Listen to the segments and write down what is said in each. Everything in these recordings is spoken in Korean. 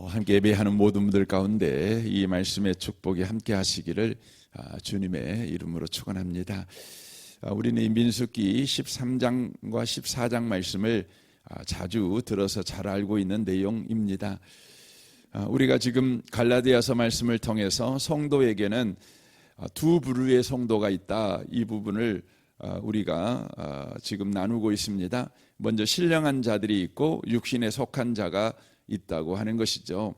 함께 예배하는 모든 분들 가운데 이 말씀의 축복이 함께 하시기를 주님의 이름으로 축원합니다. 우리는 이 민수기 13장과 14장 말씀을 자주 들어서 잘 알고 있는 내용입니다. 우리가 지금 갈라디아서 말씀을 통해서 성도에게는 두 부류의 성도가 있다, 이 부분을 우리가 지금 나누고 있습니다. 먼저 신령한 자들이 있고 육신에 속한 자가 있다고 하는 것이죠.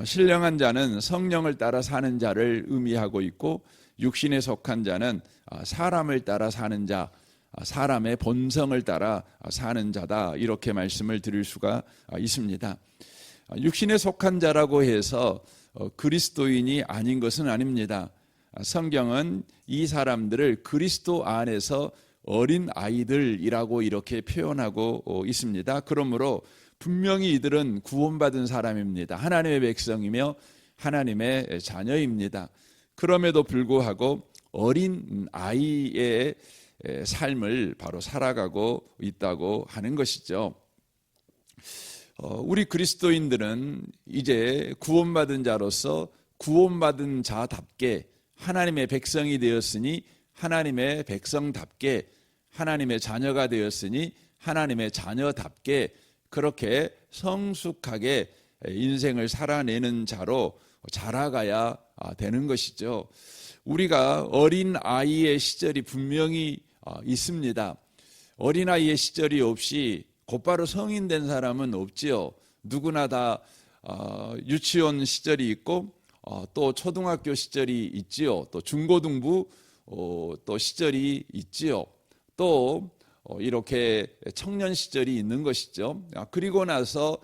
신령한 자는 성령을 따라 사는 자를 의미하고 있고, 육신에 속한 자는 사람을 따라 사는 자, 사람의 본성을 따라 사는 자다, 이렇게 말씀을 드릴 수가 있습니다. 육신에 속한 자라고 해서 그리스도인이 아닌 것은 아닙니다. 성경은 이 사람들을 그리스도 안에서 어린 아이들이라고 이렇게 표현하고 있습니다. 그러므로 분명히 이들은 구원받은 사람입니다. 하나님의 백성이며 하나님의 자녀입니다. 그럼에도 불구하고 어린 아이의 삶을 바로 살아가고 있다고 하는 것이죠. 우리 그리스도인들은 이제 구원받은 자로서 구원받은 자답게 하나님의 백성이 되었으니 하나님의 백성답게, 하나님의 자녀가 되었으니 하나님의 자녀답게 그렇게 성숙하게 인생을 살아내는 자로 자라가야 되는 것이죠. 우리가 어린 아이의 시절이 분명히 있습니다. 어린 아이의 시절이 없이 곧바로 성인 된 사람은 없지요. 누구나 다 유치원 시절이 있고 또 초등학교 시절이 있지요. 또 중고등부 또 시절이 있지요. 또 이렇게 청년 시절이 있는 것이죠. 그리고 나서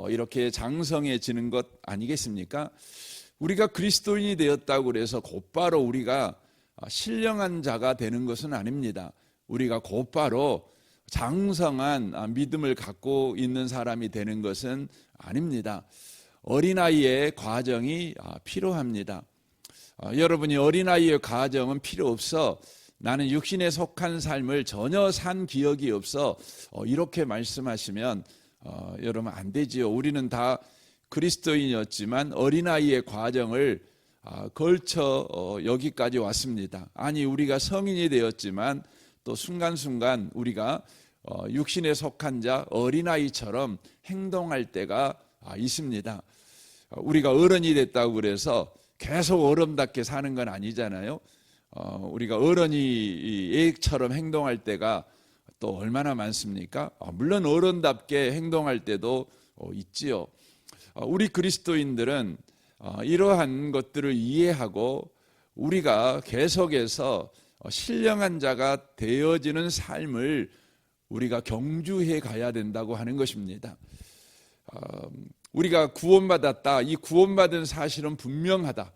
이렇게 장성해지는 것 아니겠습니까? 우리가 그리스도인이 되었다고 해서 곧바로 우리가 신령한 자가 되는 것은 아닙니다. 우리가 곧바로 장성한 믿음을 갖고 있는 사람이 되는 것은 아닙니다. 어린아이의 과정이 필요합니다. 여러분이 어린아이의 과정은 필요 없어, 나는 육신에 속한 삶을 전혀 산 기억이 없어, 이렇게 말씀하시면 여러분 안 되지요. 우리는 다 그리스도인이었지만 어린아이의 과정을 걸쳐 여기까지 왔습니다. 아니, 우리가 성인이 되었지만 또 순간순간 우리가 육신에 속한 자 어린아이처럼 행동할 때가 있습니다. 우리가 어른이 됐다고 그래서 계속 어른답게 사는 건 아니잖아요. 우리가 어른이 애처럼 행동할 때가 또 얼마나 많습니까? 물론 어른답게 행동할 때도 있지요. 우리 그리스도인들은 이러한 것들을 이해하고 우리가 계속해서 신령한 자가 되어지는 삶을 우리가 경주해 가야 된다고 하는 것입니다. 우리가 구원받았다, 이 구원받은 사실은 분명하다.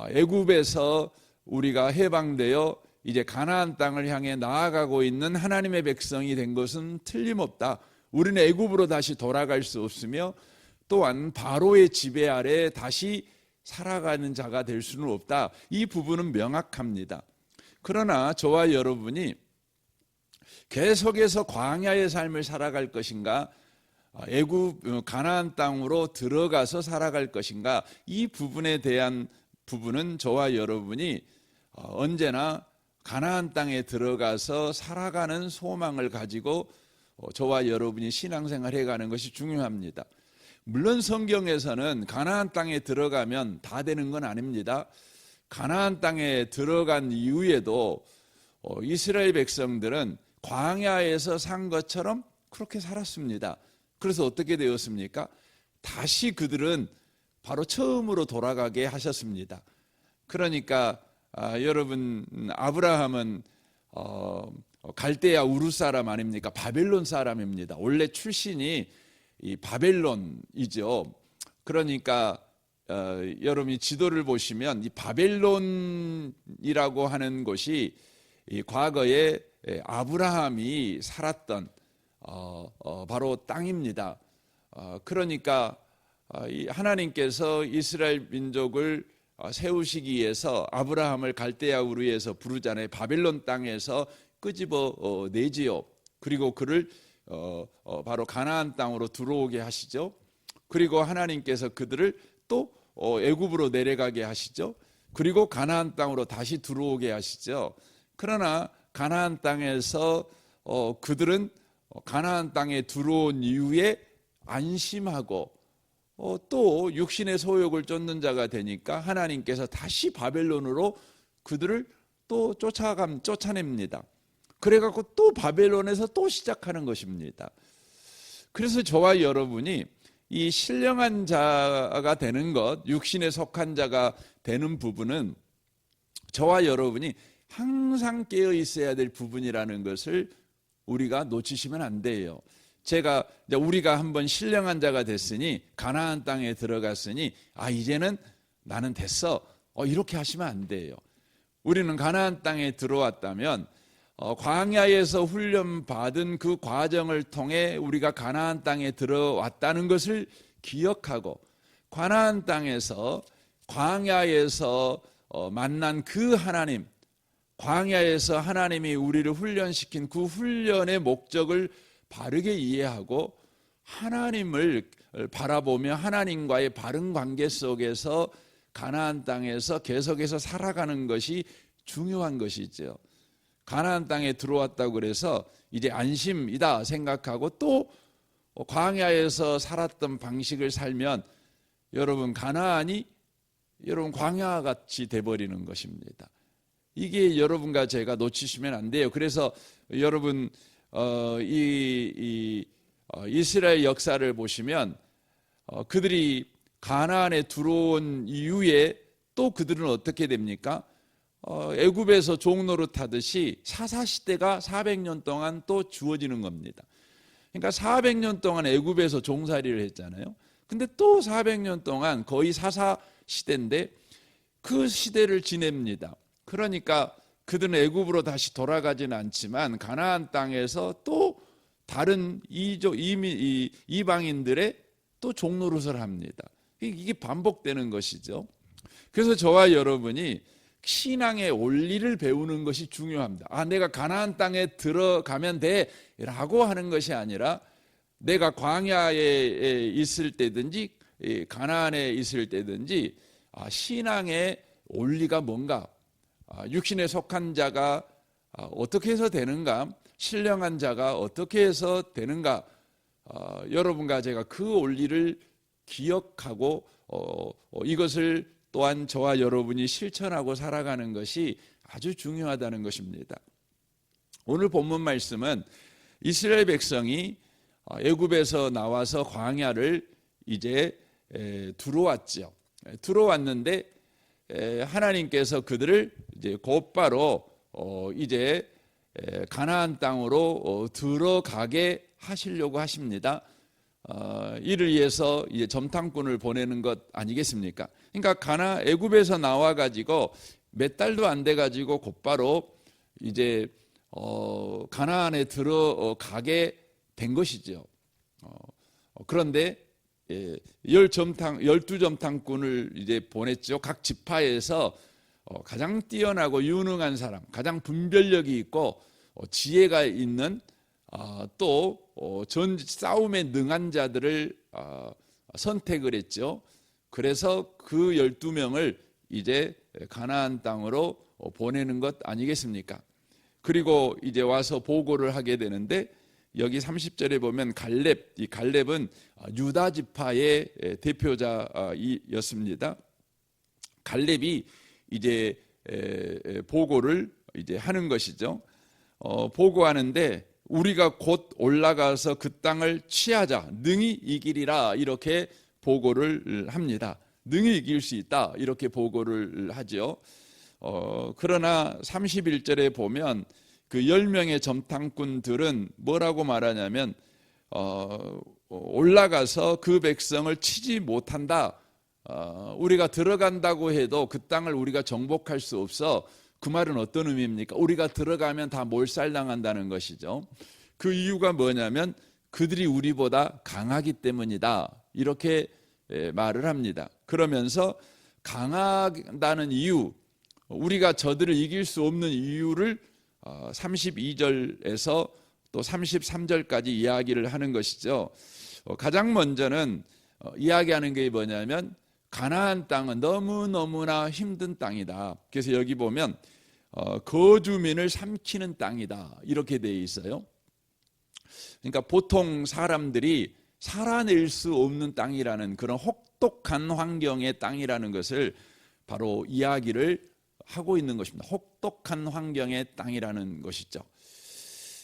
애굽에서 우리가 해방되어 이제 가나안 땅을 향해 나아가고 있는 하나님의 백성이 된 것은 틀림없다. 우리는 애굽으로 다시 돌아갈 수 없으며 또한 바로의 지배 아래 다시 살아가는 자가 될 수는 없다. 이 부분은 명확합니다. 그러나 저와 여러분이 계속해서 광야의 삶을 살아갈 것인가, 애굽 가나안 땅으로 들어가서 살아갈 것인가, 이 부분에 대한 부분은 저와 여러분이 언제나 가나안 땅에 들어가서 살아가는 소망을 가지고 저와 여러분이 신앙생활 해가는 것이 중요합니다. 물론 성경에서는 가나안 땅에 들어가면 다 되는 건 아닙니다. 가나안 땅에 들어간 이후에도 이스라엘 백성들은 광야에서 산 것처럼 그렇게 살았습니다. 그래서 어떻게 되었습니까? 다시 그들은 바로 처음으로 돌아가게 하셨습니다. 그러니까 여러분, 아브라함은 갈대아 우르 사람 아닙니까? 바벨론 사람입니다. 원래 출신이 이 바벨론이죠. 그러니까 여러분이 지도를 보시면 이 바벨론이라고 하는 곳이 이 과거에 아브라함이 살았던 바로 땅입니다. 그러니까 하나님께서 이스라엘 민족을 세우시기 위해서 아브라함을 갈대아 우르에서 부르잖아요. 바벨론 땅에서 끄집어 내지요. 그리고 그를 바로 가나안 땅으로 들어오게 하시죠. 그리고 하나님께서 그들을 또 애굽으로 내려가게 하시죠. 그리고 가나안 땅으로 다시 들어오게 하시죠. 그러나 가나안 땅에서 그들은 가나안 땅에 들어온 이후에 안심하고 또 육신의 소욕을 쫓는 자가 되니까 하나님께서 다시 바벨론으로 그들을 또 쫓아냅니다. 그래갖고 또 바벨론에서 또 시작하는 것입니다. 그래서 저와 여러분이 이 신령한 자가 되는 것, 육신에 속한 자가 되는 부분은 저와 여러분이 항상 깨어 있어야 될 부분이라는 것을 우리가 놓치시면 안 돼요. 우리가 한번 신령한 자가 됐으니 가나안 땅에 들어갔으니 이제는 나는 됐어, 이렇게 하시면 안 돼요. 우리는 가나안 땅에 들어왔다면 광야에서 훈련받은 그 과정을 통해 우리가 가나안 땅에 들어왔다는 것을 기억하고, 가나안 땅에서 광야에서 만난 그 하나님, 광야에서 하나님이 우리를 훈련시킨 그 훈련의 목적을 바르게 이해하고 하나님을 바라보며 하나님과의 바른 관계 속에서 가나안 땅에서 계속해서 살아가는 것이 중요한 것이죠. 가나안 땅에 들어왔다고 그래서 이제 안심이다 생각하고 또 광야에서 살았던 방식을 살면 여러분 가나안이 광야와 같이 돼버리는 것입니다. 이게 여러분과 제가 놓치시면 안 돼요. 그래서 여러분 이스라엘 역사를 보시면 그들이 가나안에 들어온 이후에 또 그들은 어떻게 됩니까? 애굽에서 종노릇하듯이 사사시대가 400년 동안 또 주어지는 겁니다. 그러니까 400년 동안 애굽에서 종살이를 했잖아요. 근데 또 400년 동안 거의 사사시대인데 그 시대를 지냅니다. 그러니까 그들은 애굽으로 다시 돌아가지는 않지만 가나안 땅에서 또 다른 이방인들의 또 종노릇을 합니다. 이게 반복되는 것이죠. 그래서 저와 여러분이 신앙의 원리를 배우는 것이 중요합니다. 내가 가나안 땅에 들어가면 돼 라고 하는 것이 아니라 내가 광야에 있을 때든지 가나안에 있을 때든지 신앙의 원리가 뭔가, 육신에 속한 자가 어떻게 해서 되는가, 신령한 자가 어떻게 해서 되는가, 여러분과 제가 그 원리를 기억하고 이것을 또한 저와 여러분이 실천하고 살아가는 것이 아주 중요하다는 것입니다. 오늘 본문 말씀은 이스라엘 백성이 애굽에서 나와서 광야를 이제 들어왔죠. 들어왔는데 하나님께서 그들을 이제 곧바로 이제 가나안 땅으로 들어가게 하시려고 하십니다. 이를 위해서 이제 점탕꾼을 보내는 것 아니겠습니까? 그러니까 애굽에서 나와 가지고 몇 달도 안 돼 가지고 곧바로 이제 가나안에 들어가게 된 것이죠. 그런데 12점탕꾼을 이제 보냈죠. 각 지파에서 가장 뛰어나고 유능한 사람, 가장 분별력이 있고 지혜가 있는 또 전 싸움에 능한 자들을 선택을 했죠. 그래서 그 12명을 이제 가나안 땅으로 보내는 것 아니겠습니까? 그리고 이제 와서 보고를 하게 되는데 여기 30절에 보면 이 갈렙은 유다 지파의 대표자였습니다. 갈렙이 이제 보고를 이제 하는 것이죠. 보고하는데 우리가 곧 올라가서 그 땅을 취하자, 능히 이기리라, 이렇게 보고를 합니다. 능히 이길 수 있다, 이렇게 보고를 하죠. 그러나 31절에 보면 그 10명의 점탕꾼들은 뭐라고 말하냐면 올라가서 그 백성을 치지 못한다. 우리가 들어간다고 해도 그 땅을 우리가 정복할 수 없어. 그 말은 어떤 의미입니까? 우리가 들어가면 다 몰살당한다는 것이죠. 그 이유가 뭐냐면 그들이 우리보다 강하기 때문이다, 이렇게 말을 합니다. 그러면서 강하다는 이유, 우리가 저들을 이길 수 없는 이유를 32절에서 또 33절까지 이야기를 하는 것이죠. 가장 먼저는 이야기하는 게 뭐냐면 가나안 땅은 너무너무나 힘든 땅이다. 그래서 여기 보면 거주민을 삼키는 땅이다 이렇게 되어 있어요. 그러니까 보통 사람들이 살아낼 수 없는 땅이라는 그런 혹독한 환경의 땅이라는 것을 바로 이야기를 하고 있는 것입니다. 혹독한 환경의 땅이라는 것이죠.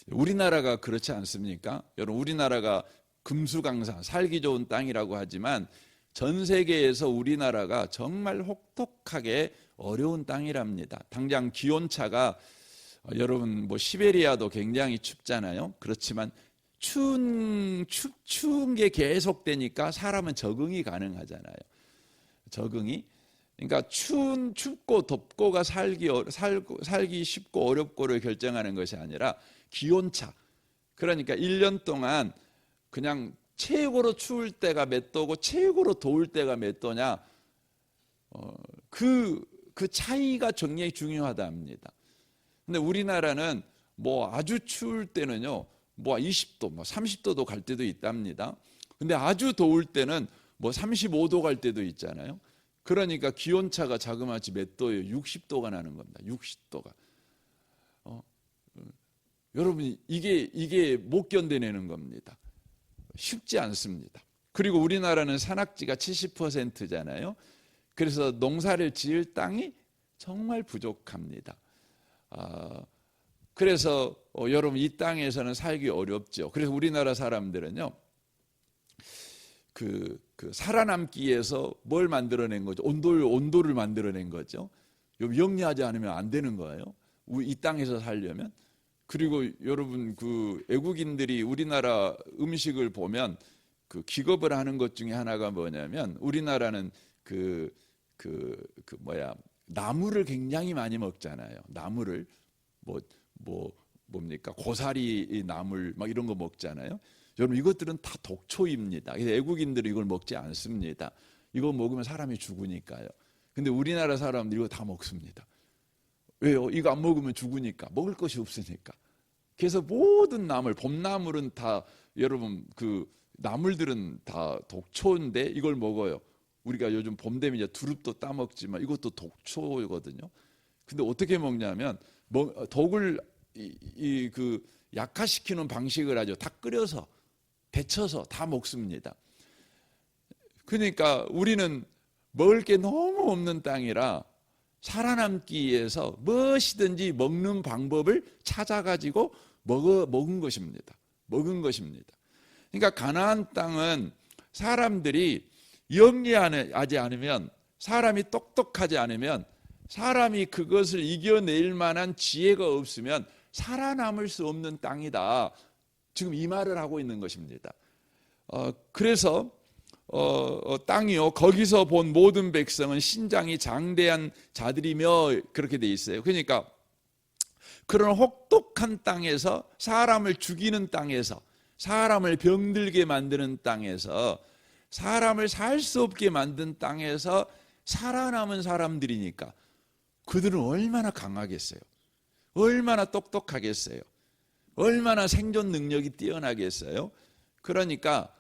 우리나라가 그렇지 않습니까? 여러분, 우리나라가 금수강산, 살기 좋은 땅이라고 하지만 전 세계에서 우리나라가 정말 혹독하게 어려운 땅이랍니다. 당장 기온차가 여러분 뭐 시베리아도 굉장히 춥잖아요. 그렇지만 추운 게 계속되니까 사람은 적응이 가능하잖아요. 적응이. 그러니까 춥고 덥고가 살기 쉽고 어렵고를 결정하는 것이 아니라 기온차. 그러니까 1년 동안 그냥 최고로 추울 때가 몇 도고 최고로 더울 때가 몇 도냐, 그 차이가 굉장히 중요하다 합니다. 근데 우리나라는 뭐 아주 추울 때는요, 뭐 20도, 뭐 30도도 갈 때도 있답니다. 근데 아주 더울 때는 뭐 35도 갈 때도 있잖아요. 그러니까 기온차가 자그마치 몇 도예요? 60도가 나는 겁니다. 60도가. 여러분, 이게 못 견뎌내는 겁니다. 쉽지 않습니다. 그리고 우리나라는 산악지가 70%잖아요. 그래서 농사를 지을 땅이 정말 부족합니다. 그래서 여러분, 이 땅에서는 살기 어렵죠. 그래서 우리나라 사람들은요, 그 살아남기 위해서 뭘 만들어낸 거죠? 온돌을 만들어낸 거죠. 영리하지 않으면 안 되는 거예요. 이 땅에서 살려면. 그리고 여러분, 그 외국인들이 우리나라 음식을 보면 그 기겁을 하는 것 중에 하나가 뭐냐면, 우리나라는 나물을 굉장히 많이 먹잖아요. 나물을 뭡니까? 고사리 나물 막 이런 거 먹잖아요. 여러분, 이것들은 다 독초입니다. 그래서 외국인들이 이걸 먹지 않습니다. 이거 먹으면 사람이 죽으니까요. 근데 우리나라 사람들이 이거 다 먹습니다. 왜요? 이거 안 먹으면 죽으니까. 먹을 것이 없으니까. 그래서 모든 나물, 봄나물은 다, 여러분, 그 나물들은 다 독초인데 이걸 먹어요. 우리가 요즘 봄 되면 이제 두릅도 따먹지만 이것도 독초거든요. 근데 어떻게 먹냐면 독을 약화시키는 방식을 하죠. 다 끓여서, 데쳐서 다 먹습니다. 그러니까 우리는 먹을 게 너무 없는 땅이라 살아남기 위해서 무엇이든지 먹는 방법을 찾아가지고 먹은 것입니다. 먹은 것입니다. 그러니까 가나안 땅은 사람들이 영리하지 않으면, 사람이 똑똑하지 않으면, 사람이 그것을 이겨낼 만한 지혜가 없으면 살아남을 수 없는 땅이다. 지금 이 말을 하고 있는 것입니다. 그래서 땅이요, 거기서 본 모든 백성은 신장이 장대한 자들이며, 그렇게 돼 있어요. 그러니까 그런 혹독한 땅에서, 사람을 죽이는 땅에서, 사람을 병들게 만드는 땅에서, 사람을 살 수 없게 만든 땅에서 살아남은 사람들이니까 그들은 얼마나 강하겠어요? 얼마나 똑똑하겠어요? 얼마나 생존 능력이 뛰어나겠어요? 그러니까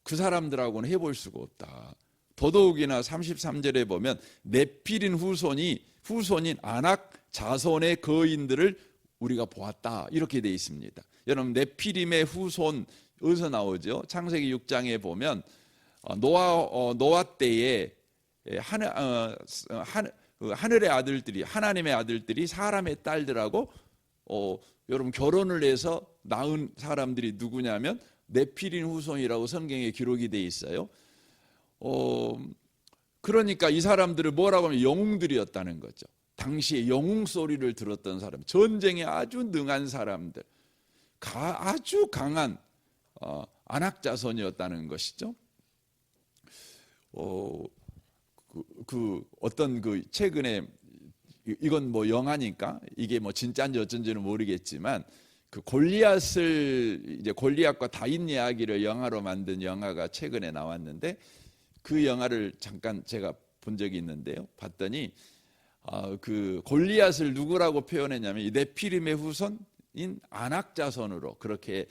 그 사람들하고는 해볼 수가 없다. 더더욱이나 33절에 보면 네필인 후손인 아낙 자손의 거인들을 우리가 보았다, 이렇게 되어 있습니다. 여러분, 네피림의 후손 어디서 나오죠? 창세기 6장에 보면 노아 때에 하늘의 아들들이, 하나님의 아들들이 사람의 딸들하고 여러분 결혼을 해서 낳은 사람들이 누구냐면 네필인 후손이라고 성경에 기록이 돼 있어요. 그러니까 이 사람들을 뭐라고 하면 영웅들이었다는 거죠. 당시에 영웅 소리를 들었던 사람, 전쟁에 아주 능한 사람들, 아주 강한 아낙 자손이었다는 것이죠. 어떤 최근에, 이건 뭐 영화니까 이게 뭐 진짜인지 어쩐지는 모르겠지만, 그 골리앗과 다윗 이야기를 영화로 만든 영화가 최근에 나왔는데, 그 영화를 잠깐 제가 본 적이 있는데요. 봤더니 그 골리앗을 누구라고 표현했냐면 이 네피림의 후손인 아낙 자손으로 그렇게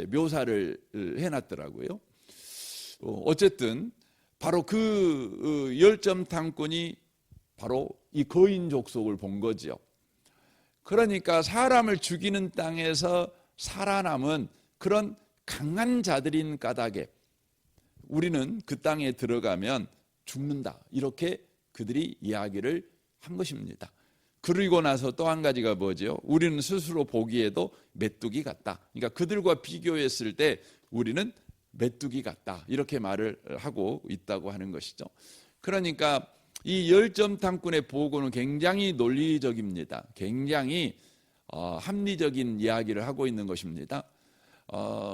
묘사를 해놨더라고요. 어쨌든 바로 그 열점탕꾼이 바로 이 거인 족속을 본 거지요. 그러니까 사람을 죽이는 땅에서 살아남은 그런 강한 자들인 까닭에 우리는 그 땅에 들어가면 죽는다, 이렇게 그들이 이야기를 한 것입니다. 그리고 나서 또 한 가지가 뭐죠? 우리는 스스로 보기에도 메뚜기 같다. 그러니까 그들과 비교했을 때 우리는 메뚜기 같다, 이렇게 말을 하고 있다고 하는 것이죠. 그러니까 이 열점탕꾼의 보고는 굉장히 논리적입니다. 굉장히 합리적인 이야기를 하고 있는 것입니다.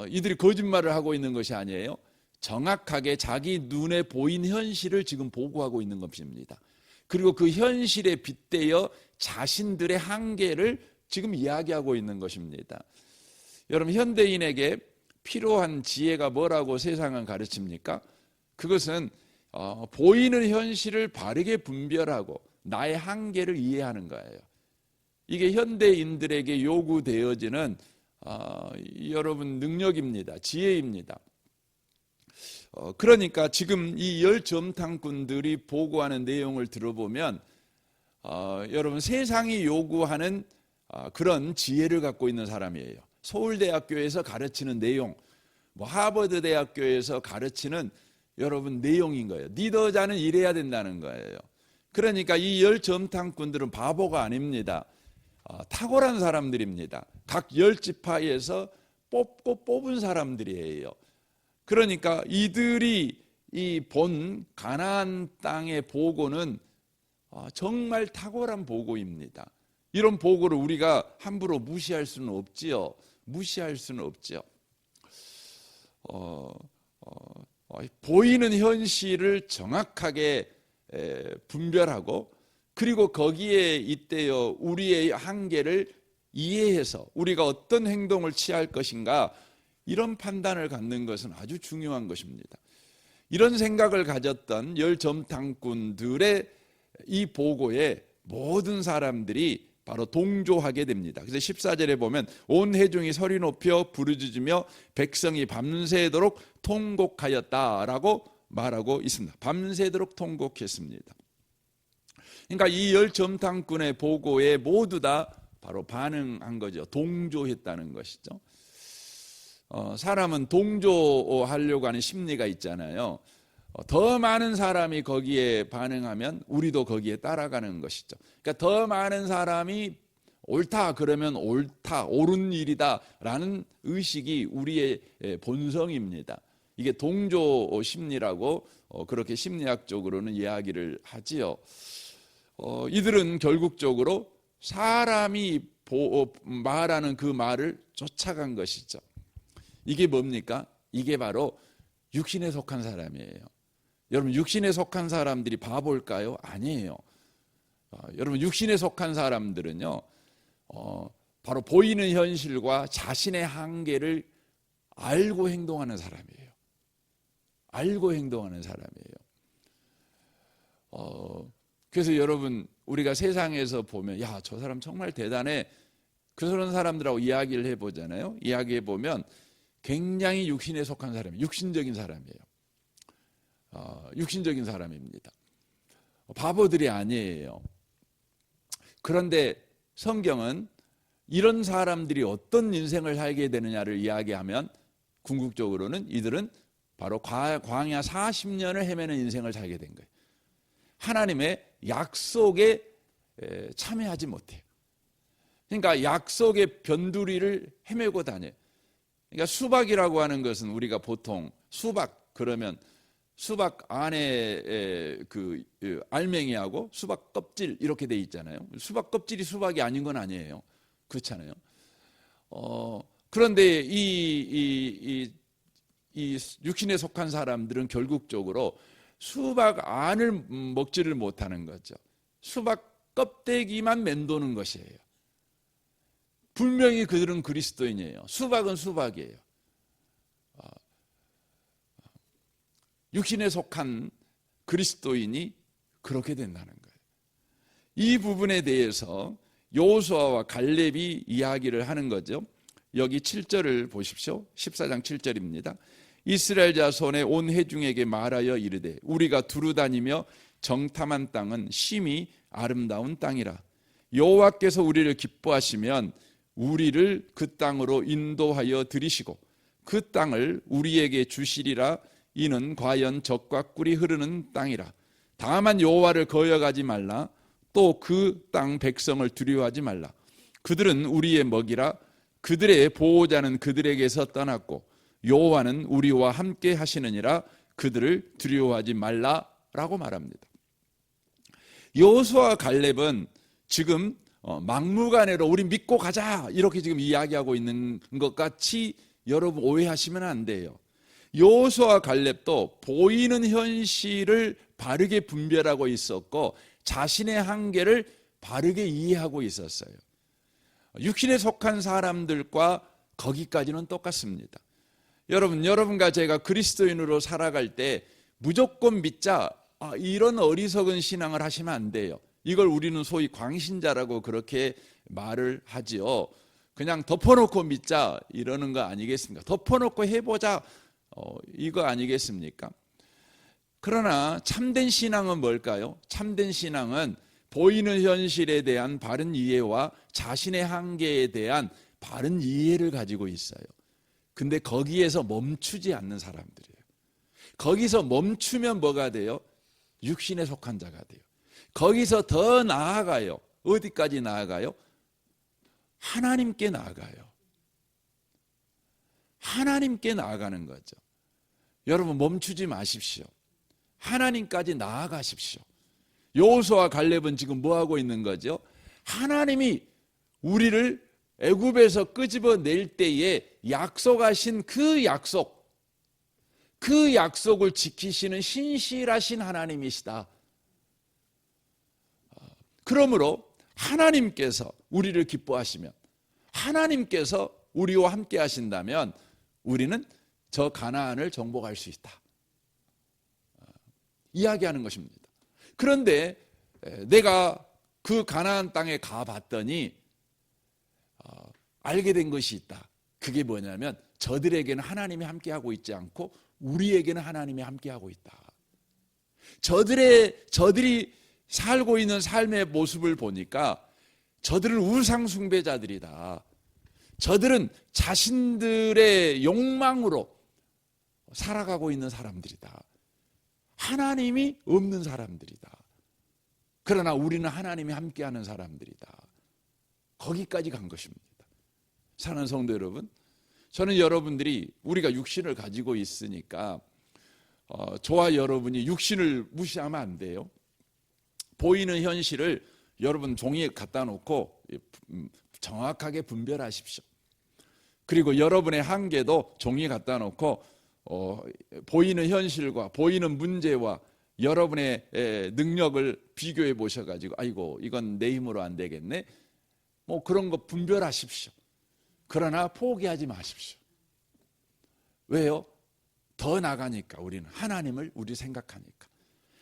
이들이 거짓말을 하고 있는 것이 아니에요. 정확하게 자기 눈에 보인 현실을 지금 보고하고 있는 것입니다. 그리고 그 현실에 빗대어 자신들의 한계를 지금 이야기하고 있는 것입니다. 여러분, 현대인에게 필요한 지혜가 뭐라고 세상은 가르칩니까? 그것은 보이는 현실을 바르게 분별하고 나의 한계를 이해하는 거예요. 이게 현대인들에게 요구되어지는 여러분 능력입니다. 지혜입니다. 그러니까 지금 이 열점탕꾼들이 보고하는 내용을 들어보면 여러분, 세상이 요구하는 그런 지혜를 갖고 있는 사람이에요. 서울대학교에서 가르치는 내용, 하버드 대학교에서 가르치는 여러분 내용인 거예요. 리더자는 이래야 된다는 거예요. 그러니까 이 열점탕꾼들은 바보가 아닙니다. 탁월한 사람들입니다. 각 열지파에서 뽑고 뽑은 사람들이에요. 그러니까 이들이 이 본 가나안 땅의 보고는 정말 탁월한 보고입니다. 이런 보고를 우리가 함부로 무시할 수는 없지요. 무시할 수는 없지요. 보이는 현실을 정확하게 분별하고, 그리고 거기에 잇대어 우리의 한계를 이해해서 우리가 어떤 행동을 취할 것인가, 이런 판단을 갖는 것은 아주 중요한 것입니다. 이런 생각을 가졌던 열점탕꾼들의 이 보고에 모든 사람들이 바로 동조하게 됩니다. 그래서 14절에 보면 온 회중이 소리 높여 부르짖으며 백성이 밤새도록 통곡하였다라고 말하고 있습니다. 밤새도록 통곡했습니다. 그러니까 이 열점탕꾼의 보고에 모두 다 바로 반응한 거죠. 동조했다는 것이죠. 사람은 동조하려고 하는 심리가 있잖아요. 더 많은 사람이 거기에 반응하면 우리도 거기에 따라가는 것이죠. 그러니까 더 많은 사람이 옳다 그러면 옳다, 옳은 일이다 라는 의식이 우리의 본성입니다. 이게 동조 심리라고 그렇게 심리학적으로는 이야기를 하지요. 이들은 결국적으로 사람이 말하는 그 말을 쫓아간 것이죠. 이게 뭡니까? 이게 바로 육신에 속한 사람이에요. 여러분, 육신에 속한 사람들이 바볼까요? 아니에요. 여러분, 육신에 속한 사람들은요, 바로 보이는 현실과 자신의 한계를 알고 행동하는 사람이에요. 알고 행동하는 사람이에요. 그래서 여러분, 우리가 세상에서 보면 야, 저 사람 정말 대단해, 그런 사람들하고 이야기를 해보잖아요. 이야기해보면 굉장히 육신에 속한 사람이에요. 육신적인 사람이에요. 육신적인 사람입니다. 바보들이 아니에요. 그런데 성경은 이런 사람들이 어떤 인생을 살게 되느냐를 이야기하면 궁극적으로는 이들은 바로 광야 40년을 헤매는 인생을 살게 된 거예요. 하나님의 약속에 참여하지 못해요. 그러니까 약속의 변두리를 헤매고 다녀요. 그러니까 수박이라고 하는 것은 우리가 보통 수박 그러면 수박 안에 그 알맹이하고 수박 껍질 이렇게 돼 있잖아요. 수박 껍질이 수박이 아닌 건 아니에요. 그렇잖아요. 그런데 이 육신에 속한 사람들은 결국적으로 수박 안을 먹지를 못하는 거죠. 수박 껍데기만 맴도는 것이에요. 분명히 그들은 그리스도인이에요. 수박은 수박이에요. 육신에 속한 그리스도인이 그렇게 된다는 거예요. 이 부분에 대해서 여호수아와 갈렙이 이야기를 하는 거죠. 여기 7절을 보십시오. 14장 7절입니다. 이스라엘 자손의 온 회중에게 말하여 이르되 우리가 두루 다니며 정탐한 땅은 심히 아름다운 땅이라. 여호와께서 우리를 기뻐하시면 우리를 그 땅으로 인도하여 들이시고 그 땅을 우리에게 주시리라. 이는 과연 젖과 꿀이 흐르는 땅이라. 다만 여호와를 거역하지 말라. 또 그 땅 백성을 두려워하지 말라. 그들은 우리의 먹이라. 그들의 보호자는 그들에게서 떠났고 여호와는 우리와 함께 하시느니라. 그들을 두려워하지 말라라고 말합니다. 여호수아와 갈렙은 지금 막무가내로 우리 믿고 가자 이렇게 지금 이야기하고 있는 것 같이 여러분 오해하시면 안 돼요. 여호수아와 갈렙도 보이는 현실을 바르게 분별하고 있었고 자신의 한계를 바르게 이해하고 있었어요. 육신에 속한 사람들과 거기까지는 똑같습니다. 여러분과 제가 그리스도인으로 살아갈 때 무조건 믿자, 이런 어리석은 신앙을 하시면 안 돼요. 이걸 우리는 소위 광신자라고 그렇게 말을 하지요. 그냥 덮어놓고 믿자 이러는 거 아니겠습니까? 덮어놓고 해보자 이거 아니겠습니까? 그러나 참된 신앙은 뭘까요? 참된 신앙은 보이는 현실에 대한 바른 이해와 자신의 한계에 대한 바른 이해를 가지고 있어요. 근데 거기에서 멈추지 않는 사람들이에요. 거기서 멈추면 뭐가 돼요? 육신에 속한 자가 돼요. 거기서 더 나아가요. 어디까지 나아가요? 하나님께 나아가요. 하나님께 나아가는 거죠. 여러분 멈추지 마십시오. 하나님까지 나아가십시오. 여호수아와 갈렙은 지금 뭐 하고 있는 거죠? 하나님이 우리를 애굽에서 끄집어낼 때에 약속하신 그 약속을 지키시는 신실하신 하나님이시다. 그러므로 하나님께서 우리를 기뻐하시면, 하나님께서 우리와 함께 하신다면 우리는 저 가나안을 정복할 수 있다 이야기하는 것입니다. 그런데 내가 그 가나안 땅에 가봤더니 알게 된 것이 있다. 그게 뭐냐면 저들에게는 하나님이 함께하고 있지 않고 우리에게는 하나님이 함께하고 있다. 저들이 살고 있는 삶의 모습을 보니까 저들은 우상 숭배자들이다. 저들은 자신들의 욕망으로 살아가고 있는 사람들이다. 하나님이 없는 사람들이다. 그러나 우리는 하나님이 함께하는 사람들이다. 거기까지 간 것입니다. 사랑하는 성도 여러분, 저는 여러분들이 우리가 육신을 가지고 있으니까 저와 여러분이 육신을 무시하면 안 돼요. 보이는 현실을 여러분 종이에 갖다 놓고 정확하게 분별하십시오. 그리고 여러분의 한계도 종이에 갖다 놓고 보이는 현실과 보이는 문제와 여러분의 능력을 비교해 보셔가지고 아이고 이건 내 힘으로 안 되겠네 뭐 그런 거 분별하십시오. 그러나 포기하지 마십시오. 왜요? 더 나가니까 우리는 하나님을 우리 생각하니까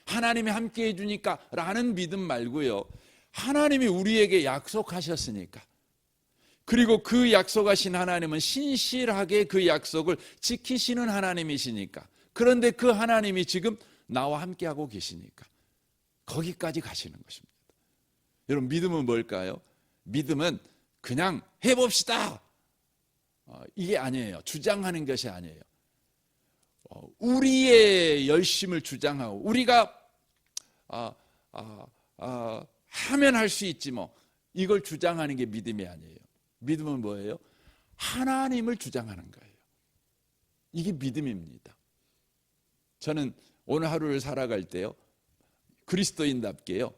하나님이 함께 해주니까 라는 믿음 말고요, 하나님이 우리에게 약속하셨으니까, 그리고 그 약속하신 하나님은 신실하게 그 약속을 지키시는 하나님이시니까, 그런데 그 하나님이 지금 나와 함께하고 계시니까 거기까지 가시는 것입니다. 여러분 믿음은 뭘까요? 믿음은 그냥 해봅시다 이게 아니에요. 주장하는 것이 아니에요. 우리의 열심을 주장하고 우리가 하면 할 수 있지 뭐 이걸 주장하는 게 믿음이 아니에요. 믿음은 뭐예요? 하나님을 주장하는 거예요. 이게 믿음입니다. 저는 오늘 하루를 살아갈 때요, 그리스도인답게요,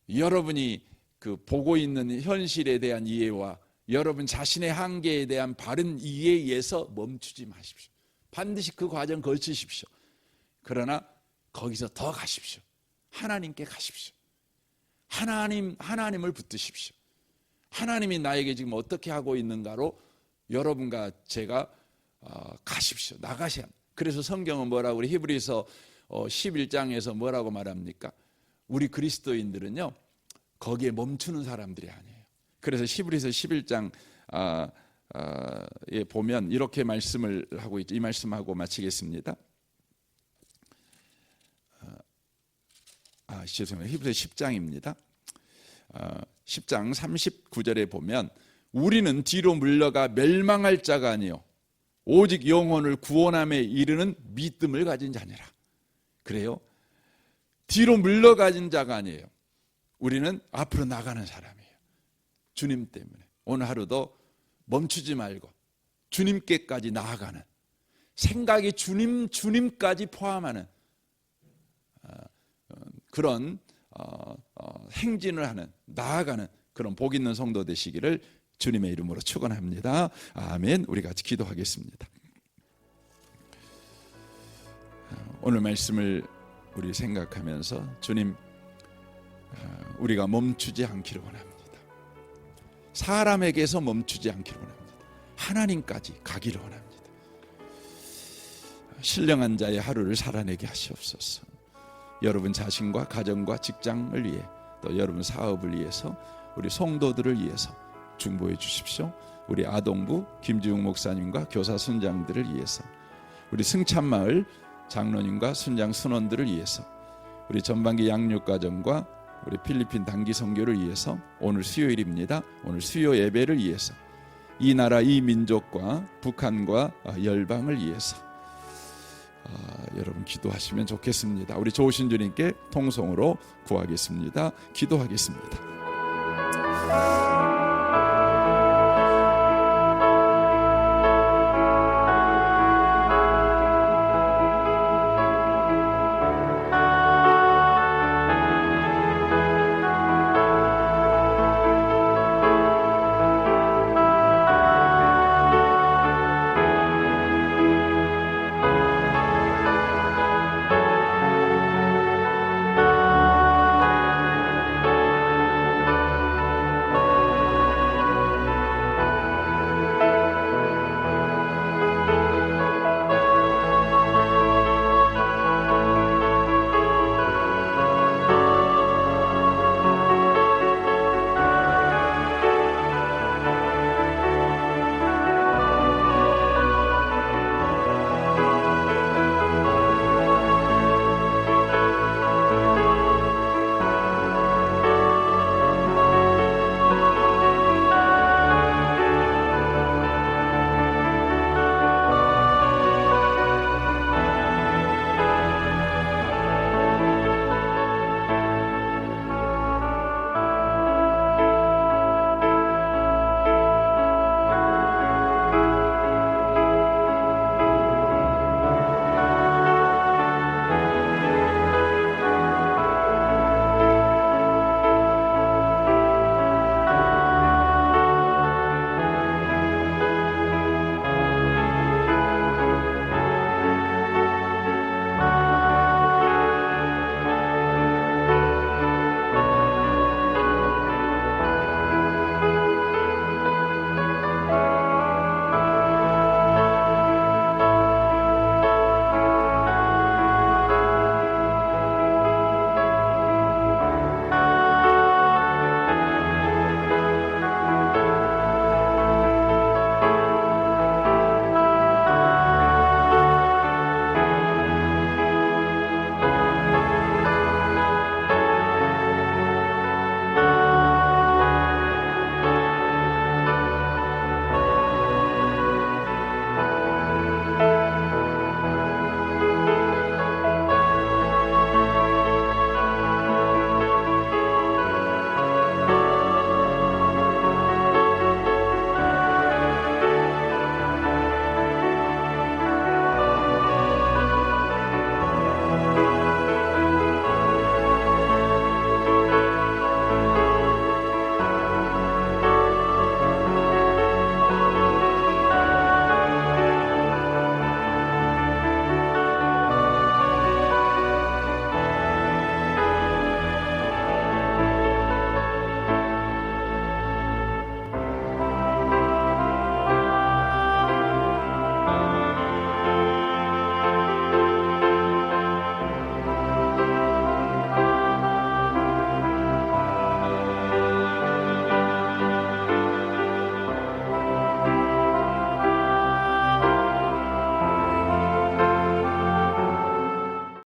여러분이 그 보고 있는 현실에 대한 이해와 여러분 자신의 한계에 대한 바른 이해에서 멈추지 마십시오. 반드시 그 과정 거치십시오. 그러나 거기서 더 가십시오. 하나님께 가십시오. 하나님을 붙드십시오. 하나님이 나에게 지금 어떻게 하고 있는가로 여러분과 제가 가십시오. 나가셔야 합니다. 그래서 성경은 뭐라고 우리 히브리서 11장에서 뭐라고 말합니까? 우리 그리스도인들은요 거기에 멈추는 사람들이 아니에요. 그래서 히브리서 11장 보면 이렇게 말씀을 하고 있죠. 이 말씀하고 마치겠습니다. 죄송해요. 히브리서 10장입니다. 10장 39절에 보면 우리는 뒤로 물러가 멸망할 자가 아니요 오직 영혼을 구원함에 이르는 믿음을 가진 자니라. 그래요? 뒤로 물러가진 자가 아니에요. 우리는 앞으로 나가는 사람이에요. 주님 때문에 오늘 하루도 멈추지 말고 주님께까지 나아가는, 생각이 주님까지 포함하는 그런 행진을 하는, 나아가는 그런 복 있는 성도 되시기를 주님의 이름으로 축원합니다. 아멘. 우리 같이 기도하겠습니다. 오늘 말씀을 우리 생각하면서 주님, 우리가 멈추지 않기를 원합니다. 사람에게서 멈추지 않기를 원합니다. 하나님까지 가기를 원합니다. 신령한 자의 하루를 살아내게 하시옵소서. 여러분 자신과 가정과 직장을 위해, 또 여러분 사업을 위해서, 우리 성도들을 위해서 중보해 주십시오. 우리 아동부 김지웅 목사님과 교사 순장들을 위해서, 우리 승참마을 장로님과 순장 순원들을 위해서, 우리 전반기 양육가정과 우리 필리핀 단기 선교를 위해서, 오늘 수요일입니다. 오늘 수요 예배를 위해서, 이 나라 이 민족과 북한과 열방을 위해서 여러분 기도하시면 좋겠습니다. 우리 좋으신 주님께 통성으로 구하겠습니다. 기도하겠습니다.